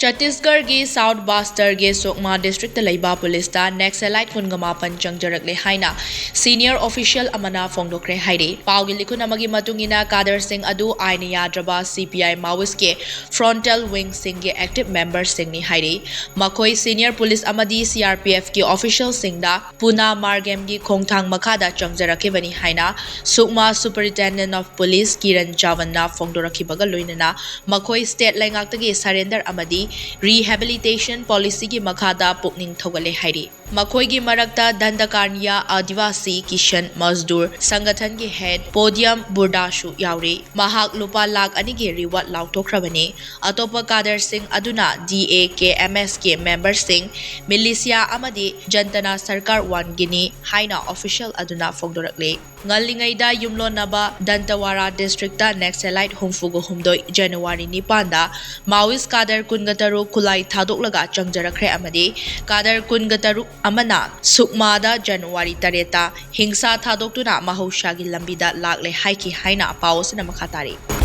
Chhattisgarh gi South Bastar gi Sukma District Laiba Police da Naxalite Kungamapan Changjarakle Haina Senior Official Amana Phongdokhre Hairi Paugi Likun amagi matungina Kader Singh adu Aina Yadraba CPI Maoist ke Frontal Wing Singh ge active member Singh ni Hairi Makoi Senior Police amadi CRPF ki official Singh da Puna Margem gi Khongthang Makada Changjarakhe bani Haina Sukma Superintendent of Police Kiran Chavanna Phongdorakhi baga loinana Makoi State Lengaktagi surrender amadi Rehabilitation Policy ki makhada pukning thogale hairi Makoi gi marakta Dandakarnya Adivasi Kishan Mazdur Sangathan ki head Podium Burdashu yauri Mahak lupa lakh ani gi reward lauthokhrabani Atopa Kader Singh aduna DAKMS ki member Singh Militia amadi Jantana Sarkar 1 gini Haina official aduna Phongdorakle Ngalingaida Yumlonaba Dantawara District da Naxalite Humfugo Humdoi January Nipanda Maoist Kader Kungataru Kulai Thadoklaga Changjarakre amadi Kader Kungataru Amana Sukmada January Tareta Hingsa Thadoktuna Mahoshagi Lambida Lakle Haiki Haina Paos na Makatari